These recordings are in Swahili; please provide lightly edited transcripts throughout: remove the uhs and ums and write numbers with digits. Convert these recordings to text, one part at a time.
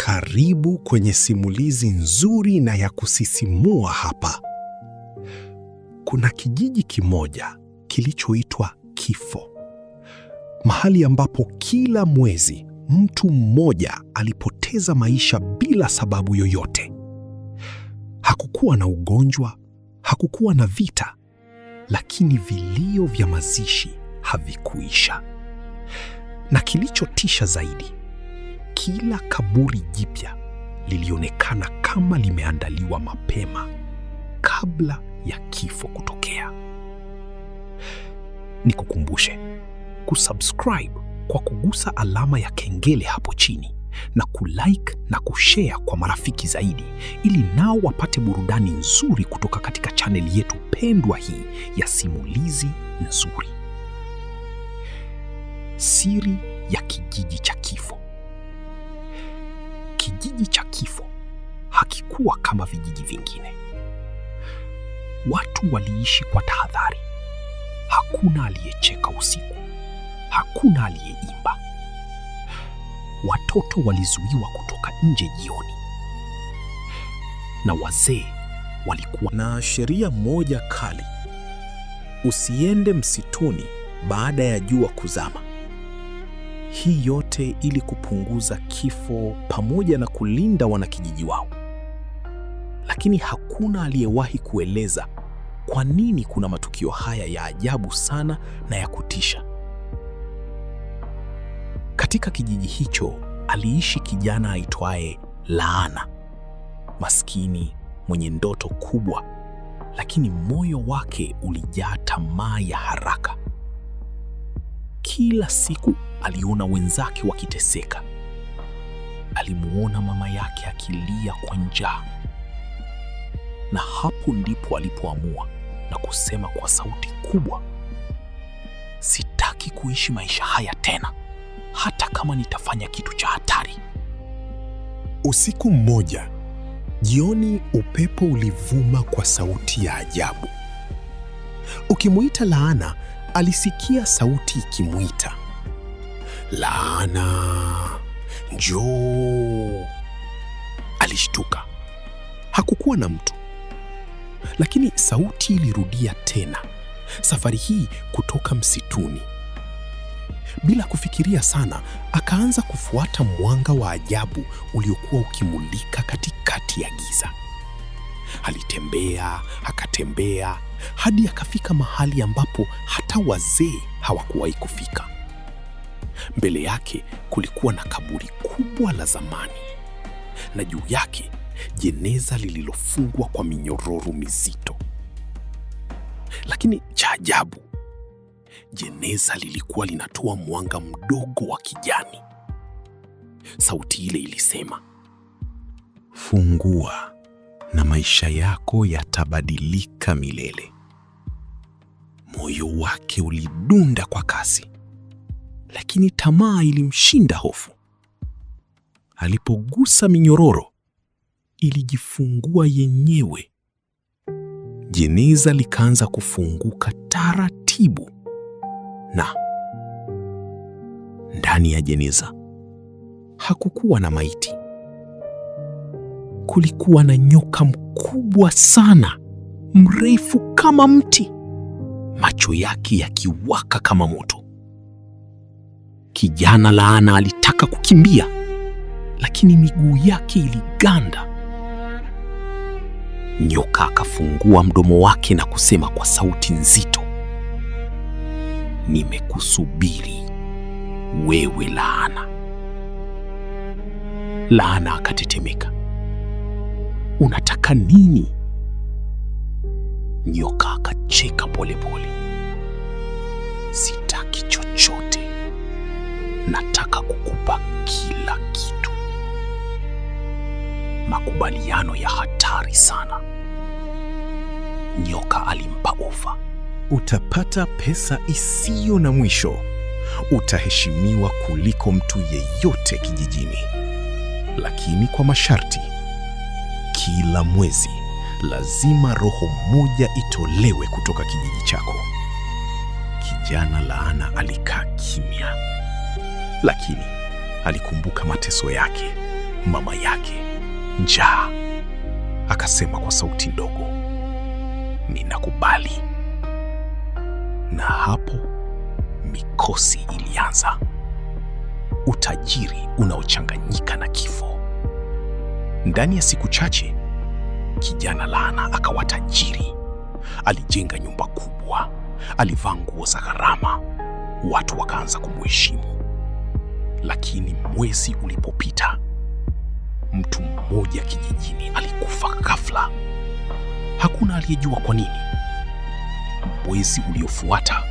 Karibu kwenye simulizi nzuri na ya kusisimua hapa. Kuna kijiji kimoja kilichoitwa Kifo. Mahali ambapo kila mwezi mtu mmoja alipoteza maisha bila sababu yoyote. Hakukuwa na ugonjwa, hakukuwa na vita, lakini vilio vya mazishi havikuisha. Na kilichotisha zaidi, kila kaburi jipya lilionekana kama limeandaliwa mapema kabla ya kifo kutokea. Nikukumbushe kusubscribe kwa kugusa alama ya kengele hapo chini na kulike na kushare kwa marafiki zaidi, ili nao wapate burudani nzuri kutoka katika chaneli yetu pendwa hii ya simulizi nzuri. Siri ya kijiji cha Kifo. Kijiji cha Kifo hakikuwa kama vijiji vingine. Watu waliishi kwa tahadhari. Hakuna aliyecheka usiku, hakuna aliyeimba. Watoto walizuiwa kutoka nje jioni, na wazee walikuwa na sheria moja kali: usiende msituni baada ya jua kuzama. Hii yote ili kupunguza kifo pamoja na kulinda wanakijiji wao. Lakini hakuna aliyewahi kueleza kwa nini kuna matukio haya ya ajabu sana na ya kutisha. Katika kijiji hicho aliishi kijana aitwaye Laana, maskini mwenye ndoto kubwa, lakini moyo wake ulijaa tamaa ya haraka. Kila siku aliona wenzake wakiteseka. Alimuona mama yake akilia kwa njaa. Na hapo ndipo alipoamua na kusema kwa sauti kubwa, sitaki kuishi maisha haya tena, hata kama nitafanya kitu cha hatari. Usiku mmoja, jioni, upepo ulivuma kwa sauti ya ajabu. Ukimuita Laana, alisikia sauti ikimuita, Laana, njoo. Alishtuka. Hakukuwa na mtu. Lakini sauti ilirudia tena, safari hii kutoka msituni. Bila kufikiria sana, akaanza kufuata mwanga wa ajabu uliokuwa ukimulika katikati ya giza. Alitembea, akatembea, hadi akafika mahali ambapo hata wazee hawakuwahi kufika. Mbele yake kulikuwa na kaburi kubwa la zamani, na juu yake jeneza lililofungwa kwa minyororo mizito. Lakini cha ajabu, jeneza lilikuwa linatoa mwanga mdogo wa kijani. Sauti ile ilisema, fungua na maisha yako yatabadilika milele. Moyo wake ulidunda kwa kasi, lakini tamaa ilimshinda hofu. Alipogusa minyororo, ilijifungua yenyewe. Jeneza likaanza kufunguka taratibu, na ndani ya jeneza hakukuwa na maiti. Kulikuwa na nyoka mkubwa sana, mrefu kama mti, macho yake yakiwaka kama moto. Kijana Laana alitaka kukimbia, lakini miguu yake iliganda. Nyoka akafungua mdomo wake na kusema kwa sauti nzito, nimekusubiri wewe Laana. Laana akatetemeka. Unataka nini? Nyoka akacheka polepole. Sitaki chochote, nataka kukupa kila kitu. Makubaliano ya hatari sana. Nyoka alimpa ofa. Utapata pesa isiyo na mwisho. Utaheshimiwa kuliko mtu yeyote kijijini. Lakini kwa masharti. Kila mwezi lazima roho moja itolewe kutoka kijiji chako. Kijana Laana alikaa kimya, lakini alikumbuka mateso yake, mama yake, njaa. Akasema kwa sauti ndogo, ninakubali. Na hapo mikosi ilianza, utajiri unaochanganyika na kifo. Ndani ya siku chache, kijana Laana akawa tajiri. Alijenga nyumba kubwa, alivaa nguo za gharama, watu wakaanza kumheshimu. Lakini mwezi ulipopita, mtu mmoja kijijini alikufa ghafla. Hakuna aliyejua kwa nini. Mwezi uliofuata,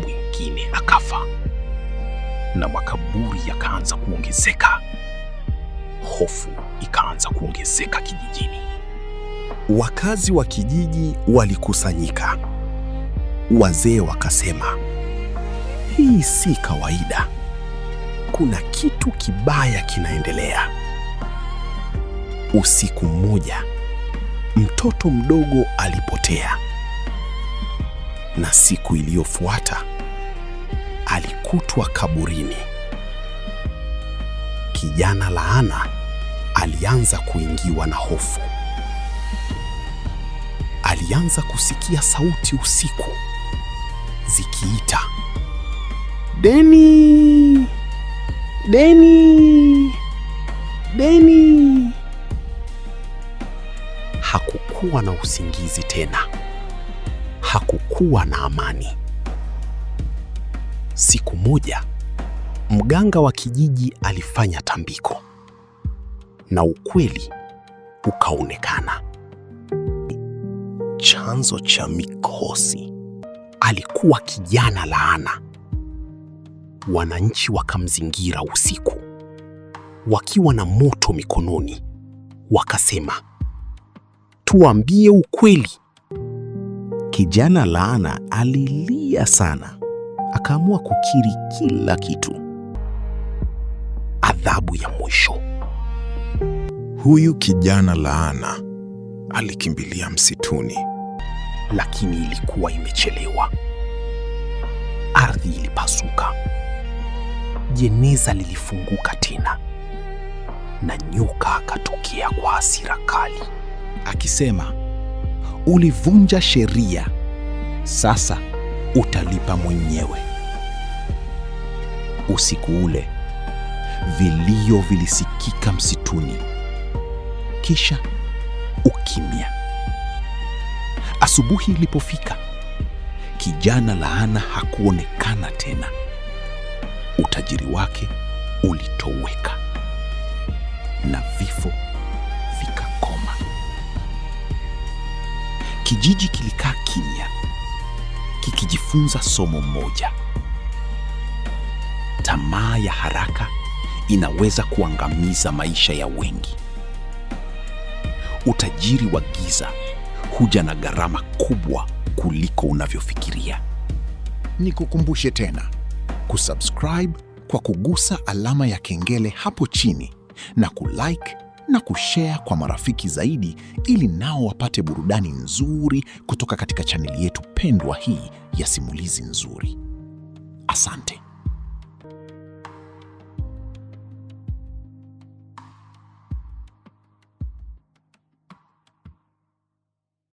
mwingine akafa, na makaburi yakaanza kuongezeka. Hofu ikaanza kuongezeka kijijini. Wakazi wa kijiji walikusanyika. Wazee wakasema, hii si kawaida. Kuna kitu kibaya kinaendelea. Usiku mmoja, mtoto mdogo alipotea. Na siku iliyofuata, alikutwa kaburini. Kijana Laana alianza kuingiwa na hofu. Alianza kusikia sauti usiku zikiita, Deni! Deni! Deni! Hakukuwa na usingizi tena. Hakukuwa na amani. Siku moja, mganga wa kijiji alifanya tambiko, na ukweli ukaonekana. Chanzo cha mikosi alikuwa kijana Laana. Wananchi wakamzingira usiku, wakiwa na moto mikononi. Wakasema, tuambie ukweli. Kijana Laana alilia sana, akaamua kukiri kila kitu. Adhabu ya mwisho. Huyu kijana Laana alikimbilia msituni, lakini ilikuwa imechelewa. Ardhi ilipasuka, jeneza lilifunguka tena, na nyoka akatokea kwa hasira kali, akisema, ulivunja sheria, sasa utalipa mwenyewe. Usiku ule, vilio vilisikika msituni, kisha ukimya. Asubuhi ilipofika, kijana Laana hakuonekana tena. Utajiri wake ulitoweka na vifo vikakoma. Kijiji kilikaa kimya, kikijifunza somo moja: tamaa ya haraka inaweza kuangamiza maisha ya wengi. Utajiri wa giza huja na gharama kubwa kuliko unavyofikiria. Nikukumbushe tena kusubscribe kwa kugusa alama ya kengele hapo chini, na kulike na kushare kwa marafiki zaidi, ili nao wapate burudani nzuri kutoka katika chaneli yetu pendwa hii ya Simulizi Nzuri. Asante.